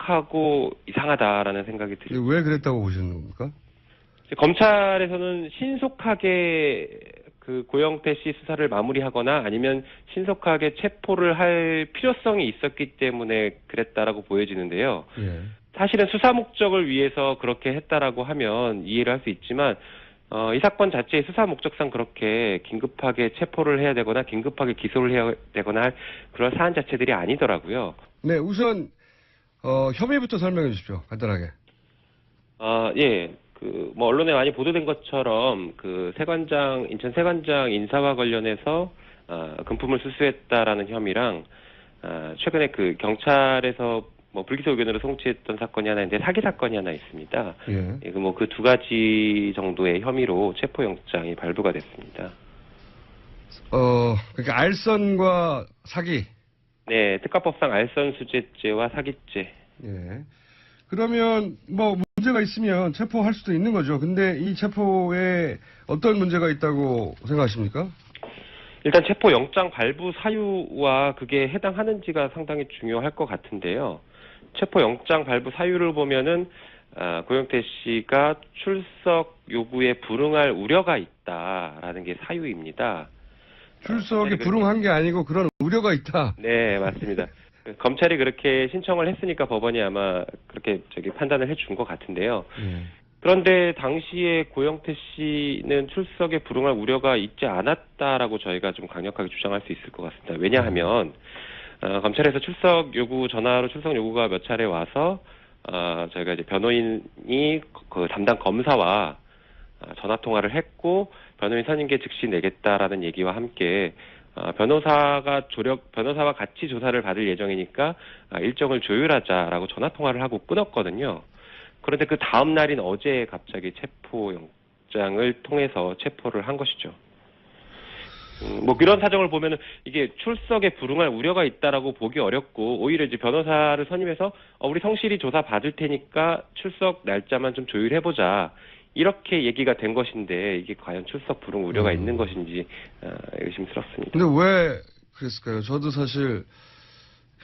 신속하고 이상하다라는 생각이 들어요. 왜 그랬다고 보시는 겁니까? 검찰에서는 신속하게 그 고영태 씨 수사를 마무리하거나 아니면 신속하게 체포를 할 필요성이 있었기 때문에 그랬다라고 보여지는데요. 예. 사실은 수사 목적을 위해서 그렇게 했다라고 하면 이해를 할 수 있지만 이 사건 자체의 수사 목적상 그렇게 긴급하게 체포를 해야 되거나 긴급하게 기소를 해야 되거나 할 그런 사안 자체들이 아니더라고요. 네, 우선 혐의부터 설명해 주십시오. 간단하게. 예. 언론에 많이 보도된 것처럼 인천 세관장 인사와 관련해서 금품을 수수했다라는 혐의랑 최근에 경찰에서 불기소 의견으로 송치했던 사건이 하나 있는데 사기 사건이 하나 있습니다. 예. 그 두 가지 정도의 혐의로 체포영장이 발부가 됐습니다. 그러니까 알선과 사기. 네, 특가법상 알선수재죄와 사기죄. 예. 그러면 문제가 있으면 체포할 수도 있는 거죠. 근데 이 체포에 어떤 문제가 있다고 생각하십니까? 일단 체포영장 발부 사유와 그게 해당하는지가 상당히 중요할 것 같은데요. 체포영장 발부 사유를 보면은 고영태 씨가 출석 요구에 불응할 우려가 있다라는 게 사유입니다. 출석에 불응한 게 아니고 그런 우려가 있다. 네, 맞습니다. 검찰이 그렇게 신청을 했으니까 법원이 아마 그렇게 판단을 해준 것 같은데요. 그런데 당시에 고영태 씨는 출석에 불응할 우려가 있지 않았다라고 저희가 좀 강력하게 주장할 수 있을 것 같습니다. 왜냐하면 검찰에서 전화로 출석 요구가 몇 차례 와서 저희가 이제 변호인이 그 담당 검사와 전화 통화를 했고 변호인 선임계 즉시 내겠다라는 얘기와 함께 변호사와 같이 조사를 받을 예정이니까 일정을 조율하자라고 전화 통화를 하고 끊었거든요. 그런데 그 다음 날인 어제 갑자기 체포영장을 통해서 체포를 한 것이죠. 이런 사정을 보면은 이게 출석에 불응할 우려가 있다라고 보기 어렵고 오히려 이제 변호사를 선임해서 우리 성실히 조사 받을 테니까 출석 날짜만 좀 조율해보자. 이렇게 얘기가 된 것인데 이게 과연 출석 불응 우려가 있는 것인지 의심스럽습니다. 근데 왜 그랬을까요? 저도 사실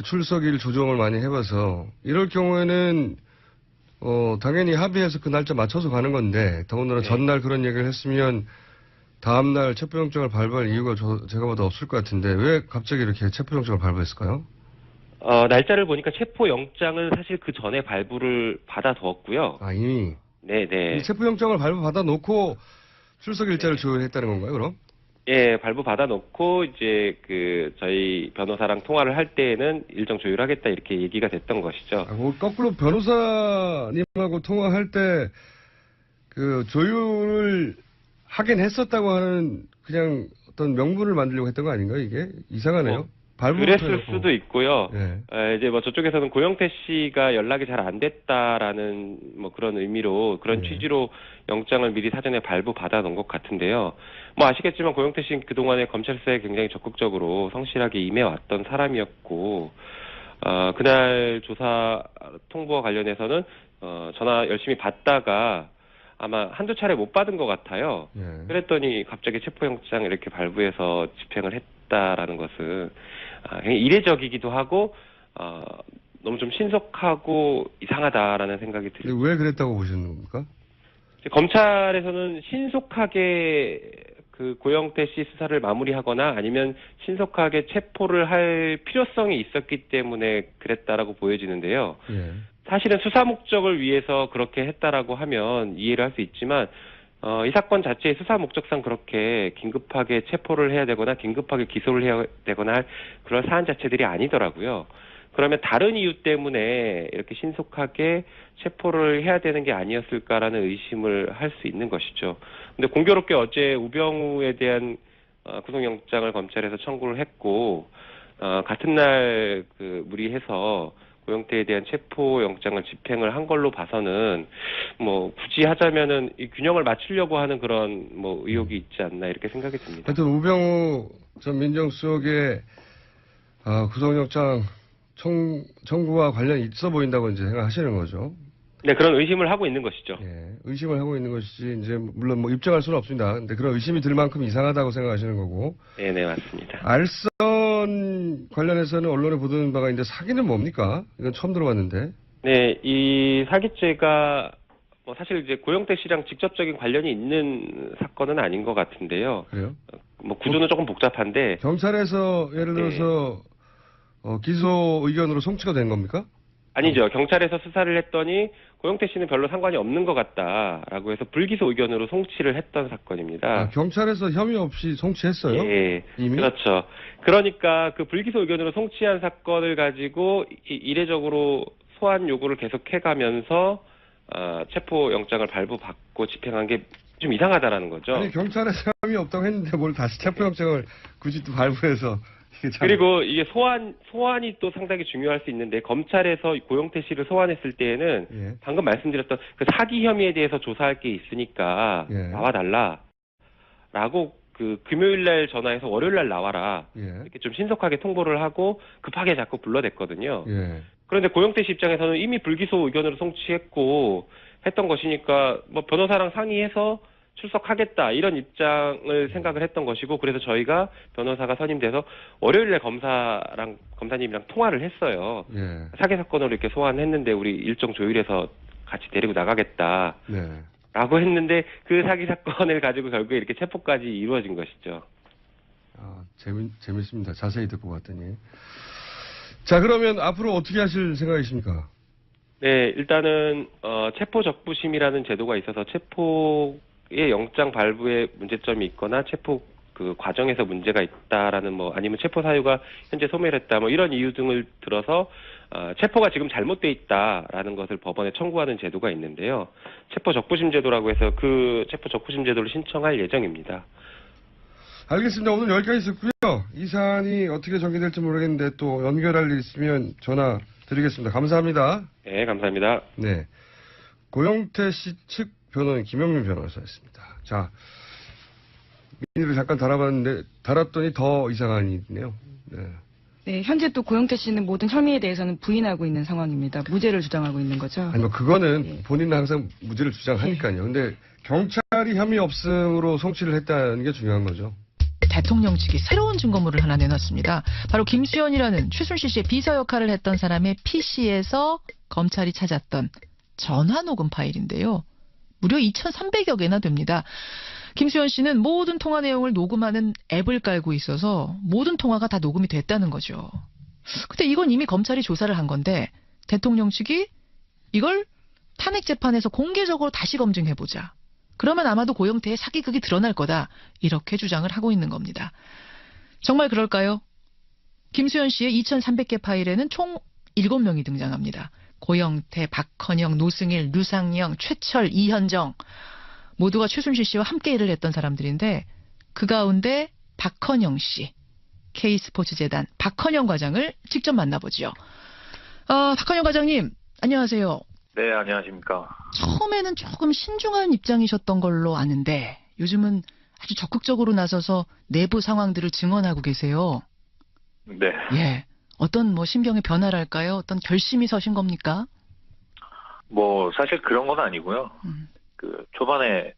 출석일 조정을 많이 해봐서 이럴 경우에는 당연히 합의해서 그 날짜 맞춰서 가는 건데 더군다나 네. 전날 그런 얘기를 했으면 다음날 체포영장을 발부할 이유가 제가 봐도 없을 것 같은데 왜 갑자기 이렇게 체포영장을 발부했을까요? 날짜를 보니까 체포영장은 사실 그 전에 발부를 받아두었고요. 이미? 네네. 체포영장을 발부받아 놓고 출석 일자를 조율했다는 건가요, 그럼? 예, 발부 받아놓고 이제 저희 변호사랑 통화를 할 때에는 일정 조율하겠다 이렇게 얘기가 됐던 것이죠. 거꾸로 변호사님하고 통화할 때 조율을 하긴 했었다고 하는 그냥 어떤 명분을 만들려고 했던 거 아닌가요, 이게? 이상하네요. 그랬을 수도 있고요. 네. 이제 저쪽에서는 고영태 씨가 연락이 잘 안 됐다라는 그런 의미로 그런 취지로 영장을 미리 사전에 발부 받아 놓은 것 같은데요. 아시겠지만 고영태 씨는 그동안에 검찰 수사에 굉장히 적극적으로 성실하게 임해왔던 사람이었고 그날 조사 통보와 관련해서는 전화 열심히 받다가 아마 한두 차례 못 받은 것 같아요. 그랬더니 갑자기 체포영장 이렇게 발부해서 집행을 했다라는 것은 굉장히 이례적이기도 하고 너무 좀 신속하고 이상하다라는 생각이 들어요. 왜 그랬다고 보시는 겁니까? 검찰에서는 신속하게 고영태 씨 수사를 마무리하거나 아니면 신속하게 체포를 할 필요성이 있었기 때문에 그랬다라고 보여지는데요. 사실은 수사 목적을 위해서 그렇게 했다라고 하면 이해를 할 수 있지만 이 사건 자체의 수사 목적상 그렇게 긴급하게 체포를 해야 되거나 긴급하게 기소를 해야 되거나 할 그런 사안 자체들이 아니더라고요. 그러면 다른 이유 때문에 이렇게 신속하게 체포를 해야 되는 게 아니었을까라는 의심을 할 수 있는 것이죠. 근데 공교롭게 어제 우병우에 대한 구속영장을 검찰에서 청구를 했고 같은 날 무리해서 고영태에 대한 체포영장을 집행을 한 걸로 봐서는 굳이 하자면은 이 균형을 맞추려고 하는 그런 의혹이 있지 않나 이렇게 생각이 듭니다. 하여튼 우병우 전 민정수석의 구속영장 청구와 관련이 있어 보인다고 이제 생각하시는 거죠? 네, 그런 의심을 하고 있는 것이죠. 의심을 하고 있는 것이지 이제 물론 입증할 수는 없습니다. 근데 그런 의심이 들 만큼 이상하다고 생각하시는 거고. 네, 맞습니다. 알선 관련해서는 언론에 보도된 바가 있는데 사기는 뭡니까? 이건 처음 들어봤는데. 네, 이 사기죄가 뭐 사실 이제 고영태 씨랑 직접적인 관련이 있는 사건은 아닌 것 같은데요. 그래요? 뭐 구조는 조금 복잡한데, 경찰에서 예를 네. 들어서 기소 의견으로 송치가 된 겁니까? 아니죠. 경찰에서 수사를 했더니 고영태 씨는 별로 상관이 없는 것 같다라고 해서 불기소 의견으로 송치를 했던 사건입니다. 경찰에서 혐의 없이 송치했어요? 예, 이미? 그렇죠. 그러니까 그 불기소 의견으로 송치한 사건을 가지고 이례적으로 소환 요구를 계속 해가면서 체포영장을 발부받고 집행한 게 좀 이상하다라는 거죠. 아니, 경찰에서 혐의 없다고 했는데 뭘 다시 체포영장을 굳이 또 발부해서. 이게 참. 그리고 이게 소환이 또 상당히 중요할 수 있는데, 검찰에서 고영태 씨를 소환했을 때에는 예. 방금 말씀드렸던 그 사기 혐의에 대해서 조사할 게 있으니까 예. 나와달라라고 그 금요일 날 전화해서 월요일 날 나와라 예. 이렇게 좀 신속하게 통보를 하고 급하게 자꾸 불러댔거든요. 예. 그런데 고영태 씨 입장에서는 이미 불기소 의견으로 송치했고 했던 것이니까 뭐 변호사랑 상의해서 출석하겠다 이런 입장을 생각을 했던 것이고, 그래서 저희가 변호사가 선임돼서 월요일에 검사님이랑 통화를 했어요. 예. 사기 사건으로 이렇게 소환했는데 우리 일정 조율해서 같이 데리고 나가겠다. 네. 라고 했는데 그 사기 사건을 가지고 결국에 이렇게 체포까지 이루어진 것이죠. 재밌습니다. 자세히 듣고 봤더니. 자, 그러면 앞으로 어떻게 하실 생각이십니까? 네, 일단은 체포 적부심이라는 제도가 있어서 체포의 영장 발부에 문제점이 있거나 체포 그 과정에서 문제가 있다라는 뭐 아니면 체포 사유가 현재 소멸했다 뭐 이런 이유 등을 들어서 체포가 지금 잘못돼 있다라는 것을 법원에 청구하는 제도가 있는데요. 체포 적부심 제도라고 해서 그 체포 적부심 제도를 신청할 예정입니다. 알겠습니다. 오늘 여기까지 듣고요. 이 사안이 어떻게 전개될지 모르겠는데 또 연결할 일 있으면 전화 드리겠습니다. 감사합니다. 네, 감사합니다. 네. 고영태 씨 측 변호인 김영민 변호사였습니다. 자, 민의를 잠깐 달았더니 더 이상한 일이네요. 네. 네, 현재 또 고영태 씨는 모든 혐의에 대해서는 부인하고 있는 상황입니다. 무죄를 주장하고 있는 거죠. 아니, 뭐, 그거는 예. 본인은 항상 무죄를 주장하니까요. 근데 경찰이 혐의 없음으로 송치를 했다는 게 중요한 거죠. 대통령 측이 새로운 증거물을 하나 내놨습니다. 바로 김수현이라는 최순실 씨의 비서 역할을 했던 사람의 PC에서 검찰이 찾았던 전화 녹음 파일인데요. 무려 2,300여 개나 됩니다. 김수현 씨는 모든 통화 내용을 녹음하는 앱을 깔고 있어서 모든 통화가 다 녹음이 됐다는 거죠. 근데 이건 이미 검찰이 조사를 한 건데 대통령 측이 이걸 탄핵 재판에서 공개적으로 다시 검증해보자. 그러면 아마도 고영태의 사기극이 드러날 거다. 이렇게 주장을 하고 있는 겁니다. 정말 그럴까요? 김수현 씨의 2,300개 파일에는 총 7명이 등장합니다. 고영태, 박헌영, 노승일, 류상영, 최철, 이현정 모두가 최순실 씨와 함께 일을 했던 사람들인데 그 가운데 박헌영 씨, K스포츠재단 박헌영 과장을 직접 만나보죠. 박헌영 과장님, 안녕하세요. 네, 안녕하십니까. 처음에는 조금 신중한 입장이셨던 걸로 아는데 요즘은 아주 적극적으로 나서서 내부 상황들을 증언하고 계세요. 네. 예. 어떤 뭐 신병의 변화랄까요? 어떤 결심이 서신 겁니까? 뭐 사실 그런 건 아니고요. 그 초반에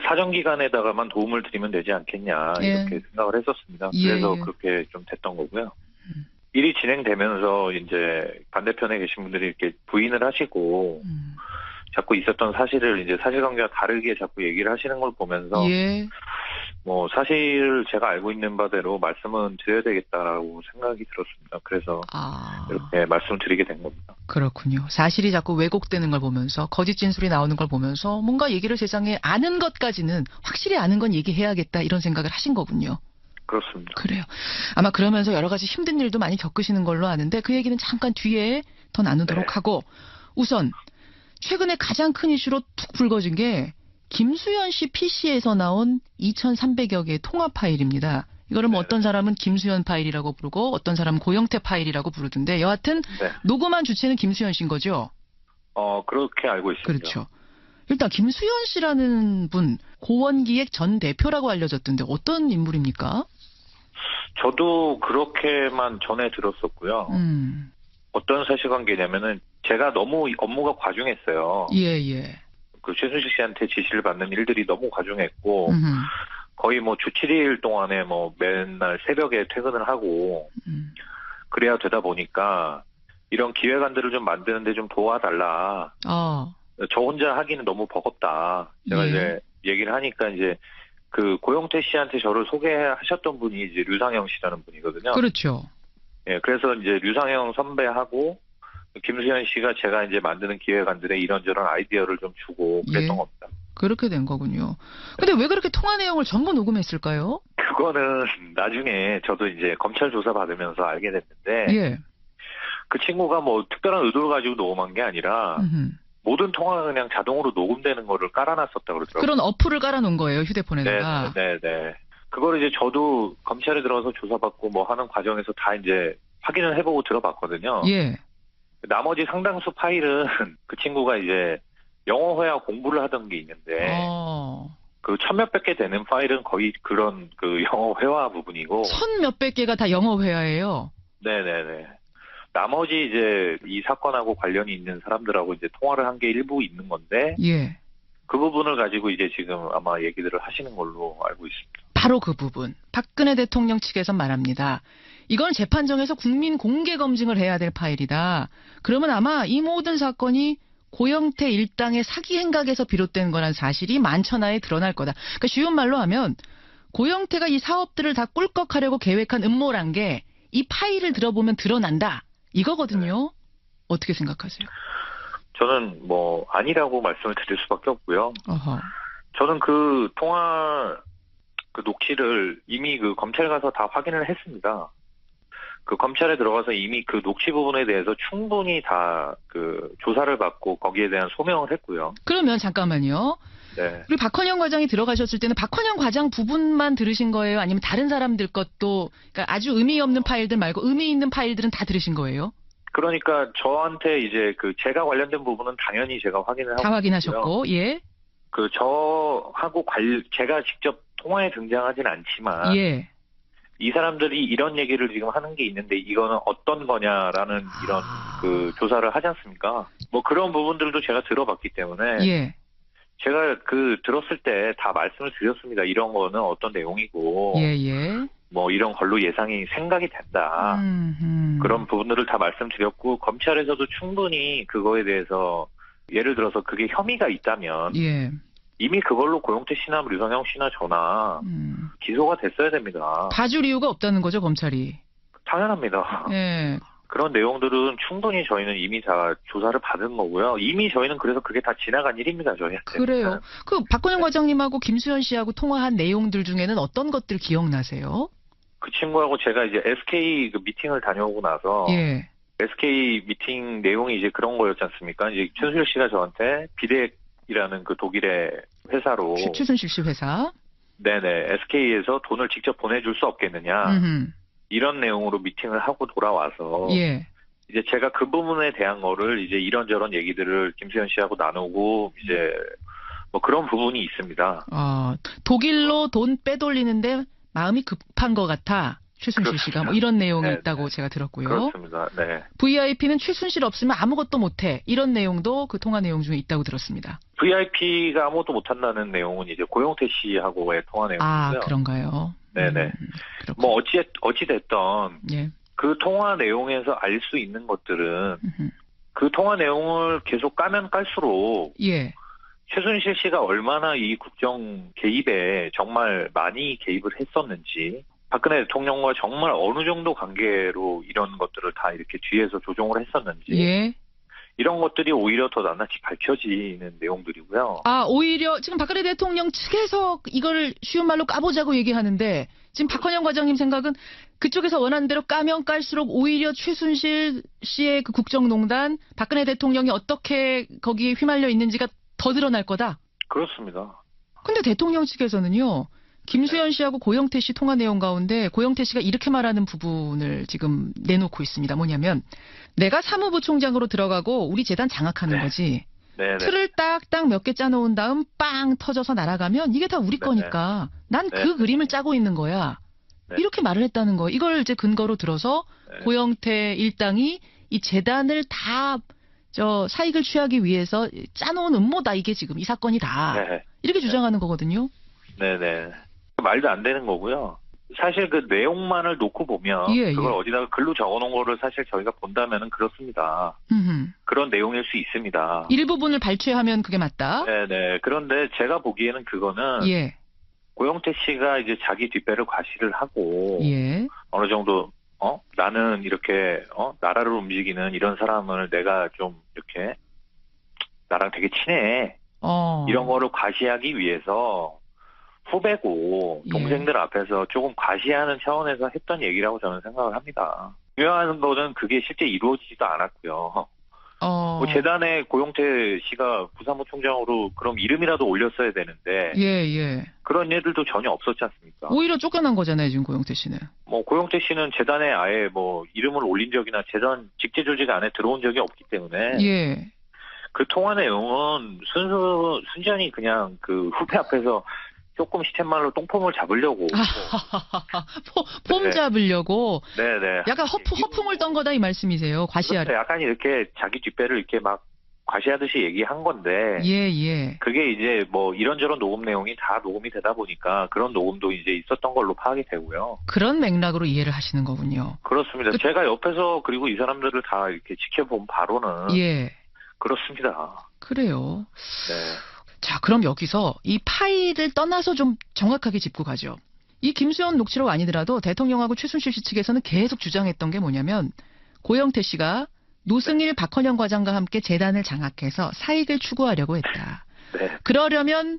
사정기관에다가만 도움을 드리면 되지 않겠냐 예. 이렇게 생각을 했었습니다. 예, 그래서 예. 그렇게 좀 됐던 거고요. 일이 진행되면서 이제 반대편에 계신 분들이 이렇게 부인을 하시고 자꾸 있었던 사실을 이제 사실관계와 다르게 자꾸 얘기를 하시는 걸 보면서 예. 뭐 사실을 제가 알고 있는 바대로 말씀은 드려야 되겠다라고 생각이 들었습니다. 그래서 이렇게 말씀드리게 된 겁니다. 그렇군요. 사실이 자꾸 왜곡되는 걸 보면서 거짓 진술이 나오는 걸 보면서 뭔가 얘기를 세상에 아는 것까지는 확실히 아는 건 얘기해야겠다 이런 생각을 하신 거군요. 그렇습니다. 그래요. 아마 그러면서 여러 가지 힘든 일도 많이 겪으시는 걸로 아는데 그 얘기는 잠깐 뒤에 더 나누도록 네. 하고 우선 최근에 가장 큰 이슈로 툭 불거진 게 김수현 씨 PC에서 나온 2,300여 개의 통화 파일입니다. 이거를 뭐 네. 어떤 사람은 김수현 파일이라고 부르고 어떤 사람은 고영태 파일이라고 부르던데 여하튼 네. 녹음한 주체는 김수현 씨인 거죠? 그렇게 알고 있습니다. 그렇죠. 일단 김수현 씨라는 분 고원기획 전 대표라고 알려졌던데 어떤 인물입니까? 저도 그렇게만 전해 들었었고요. 어떤 사실관계냐면은 제가 너무 업무가 과중했어요. 예. 그 최순실 씨한테 지시를 받는 일들이 너무 과중했고 거의 뭐 주 7일 동안에 뭐 맨날 새벽에 퇴근을 하고 그래야 되다 보니까 이런 기획안들을 좀 만드는데 좀 도와달라. 저 혼자 하기는 너무 버겁다. 제가 예. 이제 얘기를 하니까 이제 그 고영태 씨한테 저를 소개하셨던 분이 이제 류상영 씨라는 분이거든요. 그렇죠. 예, 그래서 이제 류상영 선배하고 김수현 씨가 제가 이제 만드는 기획안들에 이런저런 아이디어를 좀 주고 그랬던 예. 겁니다. 그렇게 된 거군요. 근데 왜 그렇게 통화 내용을 전부 녹음했을까요? 그거는 나중에 저도 이제 검찰 조사 받으면서 알게 됐는데 예. 그 친구가 뭐 특별한 의도를 가지고 녹음한 게 아니라 음흠. 모든 통화가 그냥 자동으로 녹음되는 거를 깔아놨었다고 그러더라고요. 그런 어플을 깔아놓은 거예요, 휴대폰에다가. 네. 그거를 이제 저도 검찰에 들어가서 조사받고 뭐 하는 과정에서 다 이제 확인을 해보고 들어봤거든요. 예. 나머지 상당수 파일은 그 친구가 이제 영어 회화 공부를 하던 게 있는데 그 천몇백 개 되는 파일은 거의 그런 그 영어 회화 부분이고 천 몇백 개가 다 영어 회화예요. 네네네. 나머지 이제 이 사건하고 관련이 있는 사람들하고 이제 통화를 한 게 일부 있는 건데 예. 그 부분을 가지고 이제 지금 아마 얘기들을 하시는 걸로 알고 있습니다. 바로 그 부분. 박근혜 대통령 측에서 말합니다. 이건 재판정에서 국민 공개 검증을 해야 될 파일이다. 그러면 아마 이 모든 사건이 고영태 일당의 사기 행각에서 비롯된 거란 사실이 만천하에 드러날 거다. 그러니까 쉬운 말로 하면 고영태가 이 사업들을 다 꿀꺽하려고 계획한 음모란 게 이 파일을 들어보면 드러난다. 이거거든요. 어떻게 생각하세요? 저는 뭐 아니라고 말씀을 드릴 수밖에 없고요. 어허. 저는 그 통화 그 녹취를 이미 그 검찰 가서 다 확인을 했습니다. 그 검찰에 들어가서 이미 그 녹취 부분에 대해서 충분히 다 그 조사를 받고 거기에 대한 소명을 했고요. 그러면 잠깐만요. 네. 우리 박헌영 과장이 들어가셨을 때는 박헌영 과장 부분만 들으신 거예요? 아니면 다른 사람들 것도 그러니까 아주 의미 없는 파일들 말고 의미 있는 파일들은 다 들으신 거예요? 그러니까 저한테 이제 그 제가 관련된 부분은 당연히 제가 확인을 하고 다 확인하셨고, 예, 그 저하고 제가 직접 통화에 등장하진 않지만 예. 이 사람들이 이런 얘기를 지금 하는 게 있는데 이거는 어떤 거냐라는 이런 그 조사를 하지 않습니까? 뭐 그런 부분들도 제가 들어봤기 때문에 예. 제가 그 들었을 때 다 말씀을 드렸습니다. 이런 거는 어떤 내용이고 예. 뭐 이런 걸로 예상이 생각이 된다. 그런 부분들을 다 말씀드렸고 검찰에서도 충분히 그거에 대해서 예를 들어서 그게 혐의가 있다면 예. 이미 그걸로 고영태 씨나 류상영 씨나 저나 기소가 됐어야 됩니다. 봐줄 이유가 없다는 거죠, 검찰이. 당연합니다. 예. 그런 내용들은 충분히 저희는 이미 다 조사를 받은 거고요. 이미 저희는 그래서 그게 다 지나간 일입니다, 저희한테. 그래요. 그 박헌영 과장님하고 김수현 씨하고 통화한 내용들 중에는 어떤 것들 기억나세요? 그 친구하고 제가 이제 SK 그 미팅을 다녀오고 나서 예. SK 미팅 내용이 이제 그런 거였지 않습니까? 이제 최순실 씨가 저한테 비덱이라는 그 독일의 회사로 최순실 씨 회사. 네네 SK에서 돈을 직접 보내줄 수 없겠느냐 이런 내용으로 미팅을 하고 돌아와서 예. 이제 제가 그 부분에 대한 거를 이제 이런저런 얘기들을 김수현 씨하고 나누고 이제 뭐 그런 부분이 있습니다. 독일로 돈 빼돌리는데 마음이 급한 것 같아. 최순실 씨가 뭐 이런 내용이 네, 있다고 네. 제가 들었고요. 그렇습니다. 네. VIP는 최순실 없으면 아무것도 못해. 이런 내용도 그 통화 내용 중에 있다고 들었습니다. VIP가 아무것도 못한다는 내용은 이제 고영태 씨하고의 통화 내용이고요. 그런가요? 네네. 그렇군요. 뭐 어찌 됐던 예. 그 통화 내용에서 알 수 있는 것들은 그 통화 내용을 계속 까면 깔수록 예. 최순실 씨가 얼마나 이 국정 개입에 정말 많이 개입을 했었는지 박근혜 대통령과 정말 어느 정도 관계로 이런 것들을 다 이렇게 뒤에서 조종을 했었는지 예. 이런 것들이 오히려 더 낱낱이 밝혀지는 내용들이고요. 오히려 지금 박근혜 대통령 측에서 이걸 쉬운 말로 까보자고 얘기하는데 지금 박헌영 과장님 생각은 그쪽에서 원하는 대로 까면 깔수록 오히려 최순실 씨의 그 국정농단 박근혜 대통령이 어떻게 거기에 휘말려 있는지가 더 드러날 거다. 그렇습니다. 근데 대통령 측에서는요. 김수현 씨하고 고영태 씨 통화 내용 가운데 고영태 씨가 이렇게 말하는 부분을 지금 내놓고 있습니다. 뭐냐면 내가 사무부 총장으로 들어가고 우리 재단 장악하는 거지. 네네. 틀을 딱딱 몇 개 짜놓은 다음 빵 터져서 날아가면 이게 다 우리 거니까 난 그 그림을 짜고 있는 거야. 이렇게 말을 했다는 거예요. 이걸 이제 근거로 들어서 고영태 일당이 이 재단을 다 사익을 취하기 위해서 짜놓은 음모다. 이게 지금 이 사건이 다. 이렇게 주장하는 거거든요. 네네. 말도 안 되는 거고요. 사실 그 내용만을 놓고 보면 예, 그걸 예. 어디다가 글로 적어놓은 거를 사실 저희가 본다면은 그렇습니다. 그런 내용일 수 있습니다. 일부분을 발췌하면 그게 맞다. 네네. 그런데 제가 보기에는 그거는 예, 고영태 씨가 이제 자기 뒷배를 과시를 하고 예. 어느 정도 나는 이렇게 나라를 움직이는 이런 사람을 내가 좀 이렇게 나랑 되게 친해. 이런 거를 과시하기 위해서 후배고 예. 동생들 앞에서 조금 과시하는 차원에서 했던 얘기라고 저는 생각을 합니다. 중요한 거는 그게 실제 이루어지지도 않았고요. 뭐 재단에 고영태 씨가 부사무 총장으로 그럼 이름이라도 올렸어야 되는데 예, 예. 그런 일들도 전혀 없었지 않습니까? 오히려 쫓겨난 거잖아요, 지금 고영태 씨는. 뭐 고영태 씨는 재단에 아예 뭐 이름을 올린 적이나 재단 직제 조직 안에 들어온 적이 없기 때문에 예. 그 통화 내용은 순전히 그냥 그 후배 앞에서 조금 시쳇말로 똥폼을 잡으려고. 폼 네. 잡으려고. 네네. 약간 허풍을 떤 거다 이 말씀이세요. 과시하려. 그렇죠. 약간 이렇게 자기 뒷배를 이렇게 막 과시하듯이 얘기한 건데. 예, 예. 그게 이제 뭐 이런저런 녹음 내용이 다 녹음이 되다 보니까 그런 녹음도 이제 있었던 걸로 파악이 되고요. 그런 맥락으로 이해를 하시는 거군요. 그렇습니다. 제가 옆에서 그리고 이 사람들을 다 이렇게 지켜본 바로는 예. 그렇습니다. 그래요. 네. 자, 그럼 여기서 이 파일을 떠나서 좀 정확하게 짚고 가죠. 이 김수현 녹취록 아니더라도 대통령하고 최순실 씨 측에서는 계속 주장했던 게 뭐냐면 고영태 씨가 노승일 박헌영 과장과 함께 재단을 장악해서 사익을 추구하려고 했다. 네. 그러려면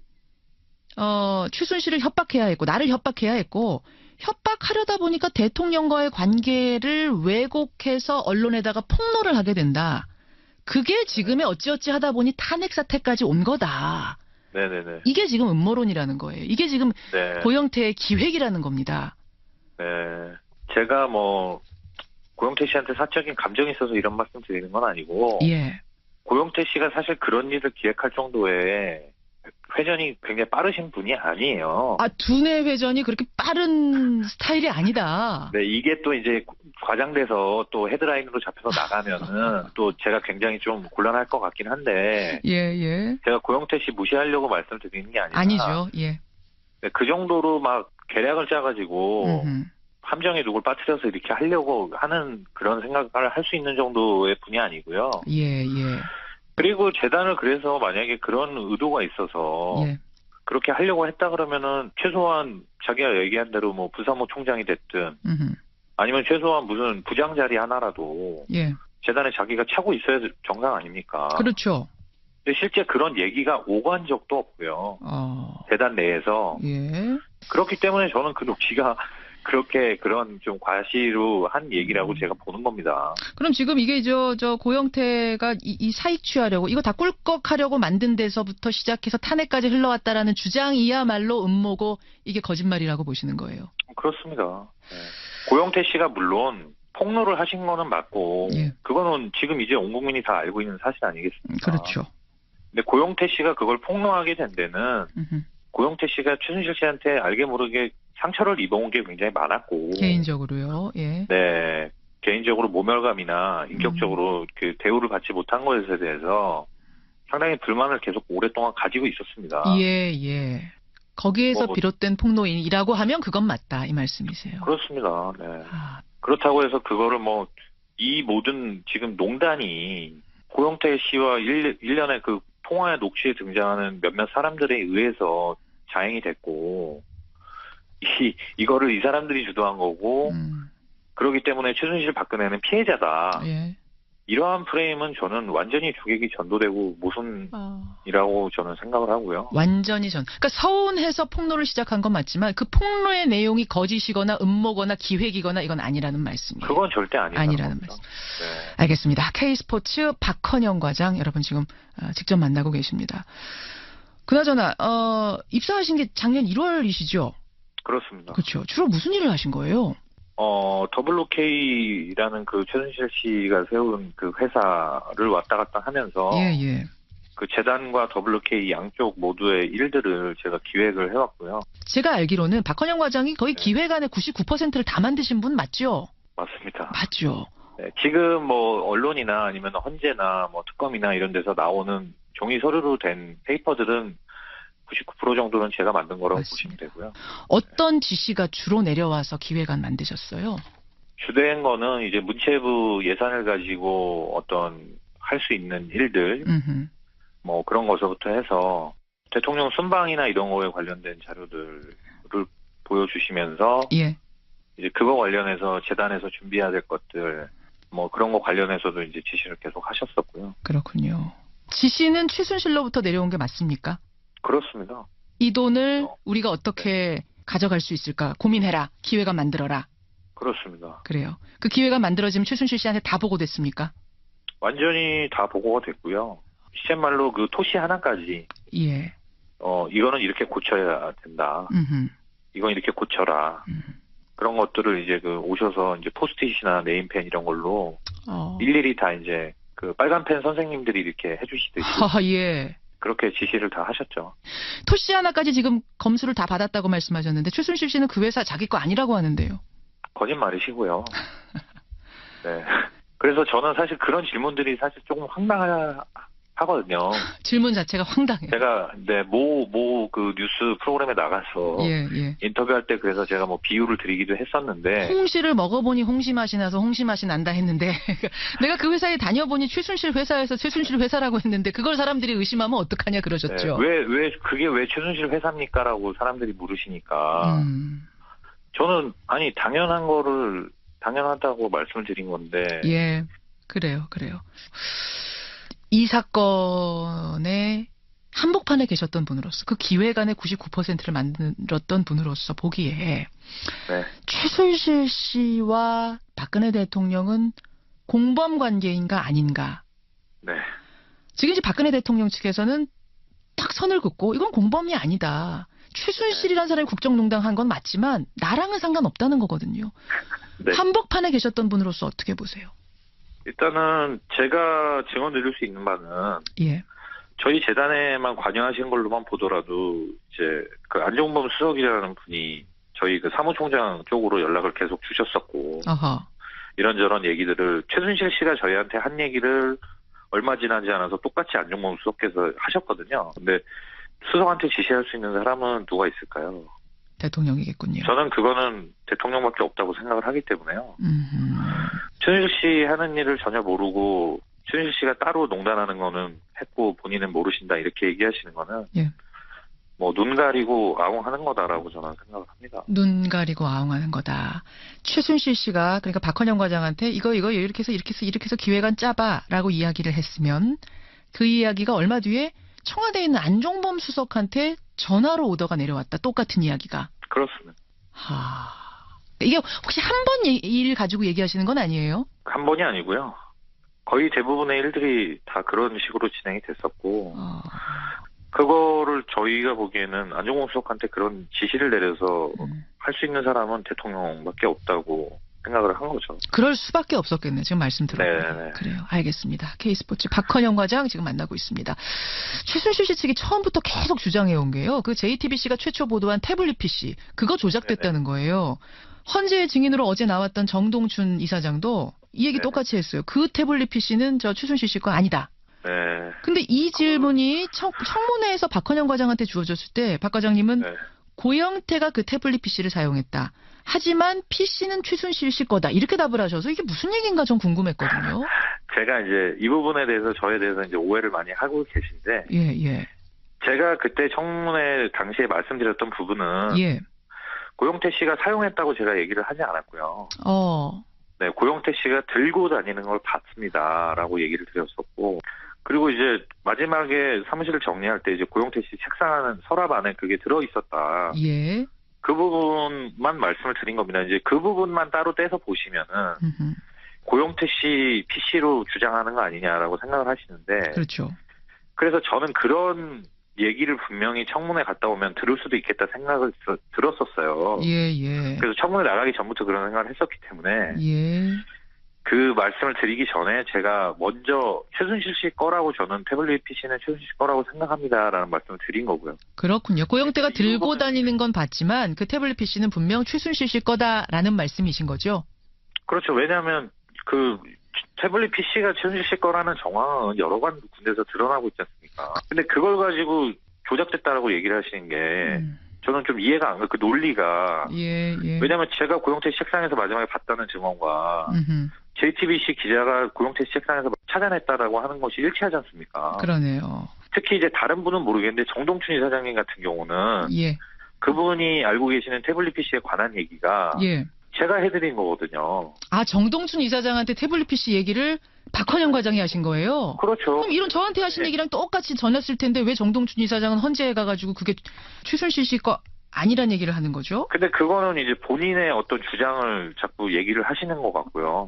최순실을 협박해야 했고 나를 협박해야 했고 협박하려다 보니까 대통령과의 관계를 왜곡해서 언론에다가 폭로를 하게 된다. 그게 지금의 어찌어찌 하다 보니 탄핵 사태까지 온 거다. 네네네. 이게 지금 음모론이라는 거예요. 이게 지금 네. 고영태의 기획이라는 겁니다. 네. 제가 뭐 고영태 씨한테 사적인 감정이 있어서 이런 말씀 드리는 건 아니고 예. 고영태 씨가 사실 그런 일을 기획할 정도의 회전이 굉장히 빠르신 분이 아니에요. 아, 두뇌 회전이 그렇게 빠른 스타일이 아니다. 네, 이게 또 이제 과장돼서 또 헤드라인으로 잡혀서 나가면은 또 제가 굉장히 좀 곤란할 것 같긴 한데 예, 예. 제가 고영태 씨 무시하려고 말씀드리는 게 아니라 아니죠. 예. 네, 그 정도로 막 계략을 짜가지고 음흠. 함정에 누굴 빠뜨려서 이렇게 하려고 하는 그런 생각을 할 수 있는 정도의 분이 아니고요. 예, 예. 그리고 재단을 그래서 만약에 그런 의도가 있어서 예. 그렇게 하려고 했다 그러면은 최소한 자기가 얘기한 대로 뭐 부사무 총장이 됐든 음흠. 아니면 최소한 무슨 부장 자리 하나라도 예. 재단에 자기가 차고 있어야 정상 아닙니까? 그렇죠. 근데 실제 그런 얘기가 오간 적도 없고요. 재단 내에서. 예. 그렇기 때문에 저는 그 녹취가 그렇게 그런 좀 과시로 한 얘기라고 제가 보는 겁니다. 그럼 지금 이게 저 고영태가 이 사익 취하려고 이거 다 꿀꺽하려고 만든 데서부터 시작해서 탄핵까지 흘러왔다라는 주장이야말로 음모고 이게 거짓말이라고 보시는 거예요. 그렇습니다. 네. 고영태 씨가 물론 폭로를 하신 거는 맞고 예. 그거는 지금 이제 온 국민이 다 알고 있는 사실 아니겠습니까? 그렇죠. 근데 고영태 씨가 그걸 폭로하게 된 데는 음흠. 고영태 씨가 최순실 씨한테 알게 모르게 상처를 입어온 게 굉장히 많았고 개인적으로요. 예. 네, 개인적으로 모멸감이나 인격적으로 그 대우를 받지 못한 것에 대해서 상당히 불만을 계속 오랫동안 가지고 있었습니다. 예, 예. 거기에서 뭐, 비롯된 폭로인이라고 하면 그건 맞다 이 말씀이세요. 그렇습니다. 네. 아, 그렇다고 해서 그거를 뭐 이 모든 지금 농단이 고영태 씨와 일련의 그 통화의 녹취에 등장하는 몇몇 사람들에 의해서 자행이 됐고 이거를 이 사람들이 주도한 거고 그렇기 때문에 최순실 박근혜는 피해자다. 예. 이러한 프레임은 저는 완전히 주객이 전도되고 모순이라고 저는 생각을 하고요. 완전히 그러니까 서운해서 폭로를 시작한 건 맞지만 그 폭로의 내용이 거짓이거나 음모거나 기획이거나 이건 아니라는 말씀이에요. 그건 절대 아니라는 말씀. 네. 알겠습니다. K스포츠 박헌영 과장 여러분 지금 직접 만나고 계십니다. 그나저나 입사하신 게 작년 1월이시죠? 그렇습니다. 그렇죠. 주로 무슨 일을 하신 거예요? WK라는 그 최순실 씨가 세운 그 회사를 왔다 갔다 하면서 예. 그 재단과 WK 양쪽 모두의 일들을 제가 기획을 해왔고요. 제가 알기로는 박헌영 과장이 거의 기획안의 99%를 다 만드신 분 맞죠? 맞습니다. 맞죠. 네, 지금 뭐 언론이나 아니면 헌재나 뭐 특검이나 이런 데서 나오는 종이 서류로 된 페이퍼들은 99% 정도는 제가 만든 거라고 맞습니다. 보시면 되고요. 어떤 지시가 주로 내려와서 기획안 만드셨어요? 주된 거는 이제 문체부 예산을 가지고 어떤 할 수 있는 일들, 음흠. 뭐 그런 것부터 해서 대통령 순방이나 이런 거에 관련된 자료들을 보여주시면서 예. 이제 그거 관련해서 재단에서 준비해야 될 것들, 뭐 그런 거 관련해서도 이제 지시를 계속 하셨었고요. 그렇군요. 지시는 최순실로부터 내려온 게 맞습니까? 그렇습니다. 이 돈을 우리가 어떻게 가져갈 수 있을까 고민해라. 기획안 만들어라. 그렇습니다. 그래요. 그 기획안 만들어지면 최순실 씨한테 다 보고됐습니까? 완전히 다 보고가 됐고요. 시쳇말로 그 토시 하나까지 예. 이거는 이렇게 고쳐야 된다. 음흠. 이건 이렇게 고쳐라. 그런 것들을 이제 그 오셔서 이제 포스트잇이나 네임펜 이런 걸로 일일이 다 이제 그 빨간펜 선생님들이 이렇게 해주시듯이 예. 그렇게 지시를 다 하셨죠. 토시 하나까지 지금 검수를 다 받았다고 말씀하셨는데 최순실 씨는 그 회사 자기 거 아니라고 하는데요. 거짓말이시고요. 네. 그래서 저는 사실 그런 질문들이 사실 조금 황당하거든요. 질문 자체가 황당해요. 제가 그 뉴스 프로그램에 나가서 예. 인터뷰할 때 그래서 제가 뭐 비유를 드리기도 했었는데 홍시를 먹어보니 홍시 맛이 나서 홍시 맛이 난다 했는데 내가 그 회사에 다녀보니 최순실 회사에서 최순실 회사라고 했는데 그걸 사람들이 의심하면 어떡하냐 그러셨죠. 왜 그게 왜 최순실 회사입니까라고 사람들이 물으시니까 저는 아니 당연한 거를 당연하다고 말씀을 드린 건데. 예, 그래요. 이 사건의 한복판에 계셨던 분으로서 그 기획안의 99%를 만들었던 분으로서 보기에 네. 최순실 씨와 박근혜 대통령은 공범 관계인가 아닌가. 네. 지금 이제 박근혜 대통령 측에서는 딱 선을 긋고 이건 공범이 아니다. 최순실이라는 사람이 국정농단 한 건 맞지만 나랑은 상관없다는 거거든요. 네. 한복판에 계셨던 분으로서 어떻게 보세요? 일단은 제가 증언 드릴 수 있는 바는 예. 저희 재단에만 관여하신 걸로만 보더라도 이제 그 안종범 수석이라는 분이 저희 그 사무총장 쪽으로 연락을 계속 주셨었고 아하. 이런저런 얘기들을 최순실 씨가 저희한테 한 얘기를 얼마 지나지 않아서 똑같이 안종범 수석께서 하셨거든요. 근데 수석한테 지시할 수 있는 사람은 누가 있을까요? 대통령이겠군요. 저는 그거는 대통령밖에 없다고 생각을 하기 때문에요. 최순실 씨 하는 일을 전혀 모르고 최순실 씨가 따로 농단하는 거는 했고 본인은 모르신다 이렇게 얘기하시는 거는 예. 뭐 눈 가리고 아웅하는 거다라고 저는 생각을 합니다. 눈 가리고 아웅하는 거다. 최순실 씨가 그러니까 박헌영 과장한테 이거 이렇게 해서 기획안 짜봐라고 이야기를 했으면 그 이야기가 얼마 뒤에 청와대에 있는 안종범 수석한테 전화로 오더가 내려왔다. 똑같은 이야기가. 그렇습니다. 이게 혹시 한 번 일 가지고 얘기하시는 건 아니에요? 한 번이 아니고요. 거의 대부분의 일들이 다 그런 식으로 진행이 됐었고 그거를 저희가 보기에는 안종범 수석한테 그런 지시를 내려서 할 수 있는 사람은 대통령밖에 없다고 생각을 한 거죠. 그럴 수밖에 없었겠네요. 지금 말씀 들어보니까. 네. 그래요. 알겠습니다. K스포츠 박헌영 과장 지금 만나고 있습니다. 최순실 씨 측이 처음부터 계속 주장해온 게요. 그 JTBC가 최초 보도한 태블릿 PC 그거 조작됐다는 거예요. 헌재의 증인으로 어제 나왔던 정동춘 이사장도 이 얘기 똑같이 했어요. 그 태블릿 PC는 저 최순실 씨 거 아니다. 네. 근데 이 질문이 청문회에서 박헌영 과장한테 주어졌을 때 박 과장님은 네. 고영태가 그 태블릿 PC를 사용했다. 하지만 PC는 최순실 씨 거다. 이렇게 답을 하셔서 이게 무슨 얘기인가 좀 궁금했거든요. 제가 이제 이 부분에 대해서 저에 대해서 이제 오해를 많이 하고 계신데 예. 제가 그때 청문회 당시에 말씀드렸던 부분은 예. 고영태 씨가 사용했다고 제가 얘기를 하지 않았고요. 네, 고영태 씨가 들고 다니는 걸 봤습니다라고 얘기를 드렸었고 그리고 이제 마지막에 사무실을 정리할 때 이제 고영태 씨 책상 서랍 안에 그게 들어 있었다. 예. 그 부분만 말씀을 드린 겁니다. 이제 그 부분만 따로 떼서 보시면은 고영태 씨 PC로 주장하는 거 아니냐라고 생각을 하시는데 그렇죠. 그래서 저는 그런 얘기를 분명히 청문회 갔다 오면 들을 수도 있겠다 생각을 들었었어요. 예. 그래서 청문회 나가기 전부터 그런 생각을 했었기 때문에 예. 그 말씀을 드리기 전에 제가 먼저 최순실 씨 거라고 저는 태블릿 PC는 최순실 씨 거라고 생각합니다라는 말씀을 드린 거고요. 그렇군요. 고영태가 들고 다니는 건 봤지만 그 태블릿 PC는 분명 최순실 씨 거다라는 말씀이신 거죠? 그렇죠. 왜냐하면 그 태블릿 PC가 최순실 씨 거라는 정황은 여러 군데서 드러나고 있지 않습니까? 근데 그걸 가지고 조작됐다라고 얘기를 하시는 게 저는 좀 이해가 안 가요. 그 논리가. 예, 예. 왜냐하면 제가 고영태 씨 책상에서 마지막에 봤다는 증언과 JTBC 기자가 고영태 씨 책상에서 찾아냈다라고 하는 것이 일치하지 않습니까? 그러네요. 특히 이제 다른 분은 모르겠는데 정동춘 이사장님 같은 경우는 예, 그분이 알고 계시는 태블릿 PC에 관한 얘기가 예. 제가 해드린 거거든요. 아, 정동춘 이사장한테 태블릿 PC 얘기를 박헌영 과장이 하신 거예요? 그렇죠. 그럼 이런 저한테 하신 네. 얘기랑 똑같이 전했을 텐데 왜 정동춘 이사장은 헌재에 가가지고 그게 최순실 씨 거 아니란 얘기를 하는 거죠? 근데 그거는 이제 본인의 어떤 주장을 자꾸 얘기를 하시는 것 같고요.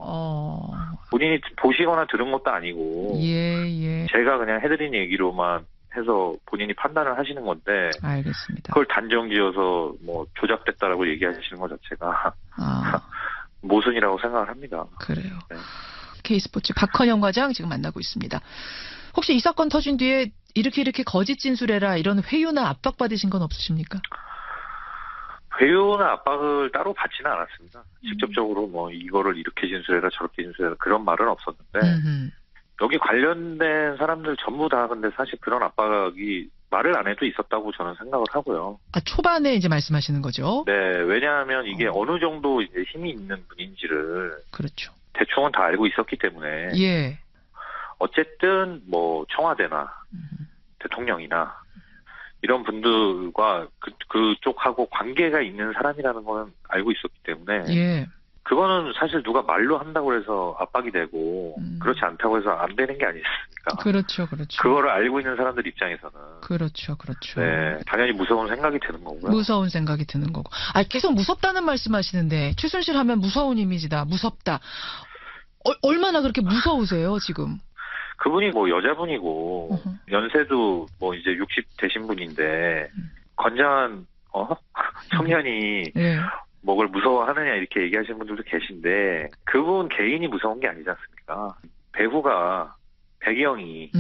본인이 보시거나 들은 것도 아니고 예, 예. 제가 그냥 해드린 얘기로만 해서 본인이 판단을 하시는 건데 알겠습니다. 그걸 단정지어서 뭐 조작됐다라고 얘기하시는 것 자체가 아, 모순이라고 생각을 합니다. 그래요. 네. K스포츠 박헌영 과장 지금 만나고 있습니다. 혹시 이 사건 터진 뒤에 이렇게 거짓 진술해라 이런 회유나 압박 받으신 건 없으십니까? 회유나 압박을 따로 받지는 않았습니다. 직접적으로 뭐 이거를 이렇게 진술해라 저렇게 진술해라 그런 말은 없었는데 여기 관련된 사람들 전부 다 근데 사실 그런 압박이 말을 안 해도 있었다고 저는 생각을 하고요. 아, 초반에 이제 말씀하시는 거죠? 네, 왜냐하면 이게 어느 정도 이제 힘이 있는 분인지를 그렇죠. 대충은 다 알고 있었기 때문에 예. 어쨌든 뭐 청와대나 대통령이나 이런 분들과 그쪽하고 관계가 있는 사람이라는 건 알고 있었기 때문에 예. 그거는 사실 누가 말로 한다고 해서 압박이 되고 그렇지 않다고 해서 안 되는 게 아니겠습니까? 그렇죠, 그렇죠. 그거를 알고 있는 사람들 입장에서는 그렇죠, 그렇죠. 네, 당연히 무서운 생각이 드는 거고요. 무서운 생각이 드는 거고. 아, 계속 무섭다는 말씀하시는데 최순실 하면 무서운 이미지다, 무섭다. 얼마나 그렇게 무서우세요 지금? 그분이 뭐 여자분이고 연세도 뭐 이제 60 되신 분인데 건장한 청년이 예. 뭐를 무서워하느냐 이렇게 얘기하시는 분들도 계신데 그분 개인이 무서운 게 아니지 않습니까? 배우가 배경이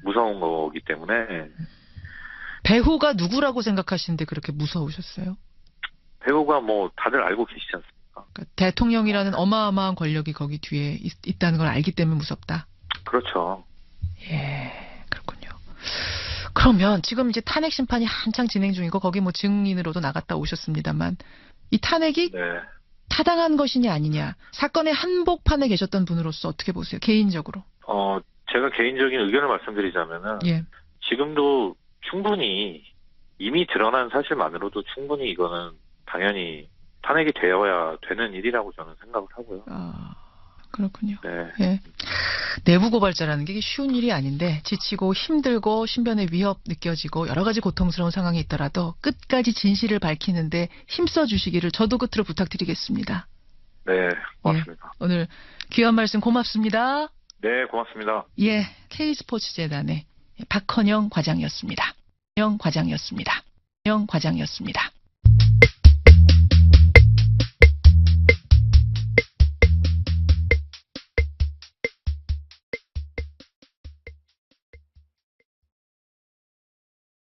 무서운 거기 때문에 배우가 누구라고 생각하시는데 그렇게 무서우셨어요? 배우가 뭐 다들 알고 계시지 않습니까? 그러니까 대통령이라는 어마어마한 권력이 거기 뒤에 있다는 걸 알기 때문에 무섭다. 그렇죠. 예, 그렇군요. 그러면 지금 이제 탄핵 심판이 한창 진행 중이고 거기 뭐 증인으로도 나갔다 오셨습니다만 이 탄핵이 네. 타당한 것이냐 아니냐 사건의 한복판에 계셨던 분으로서 어떻게 보세요? 개인적으로. 제가 개인적인 의견을 말씀드리자면은 예. 지금도 충분히 이미 드러난 사실만으로도 충분히 이거는 당연히 탄핵이 되어야 되는 일이라고 저는 생각을 하고요. 아, 그렇군요. 네. 예. 내부 고발자라는 게 쉬운 일이 아닌데 지치고 힘들고 신변의 위협 느껴지고 여러 가지 고통스러운 상황이 있더라도 끝까지 진실을 밝히는데 힘써 주시기를 저도 끝으로 부탁드리겠습니다. 네, 고맙습니다. 예. 오늘 귀한 말씀 고맙습니다. 네, 고맙습니다. 예, K스포츠재단의 박헌영 과장이었습니다. 영 과장이었습니다.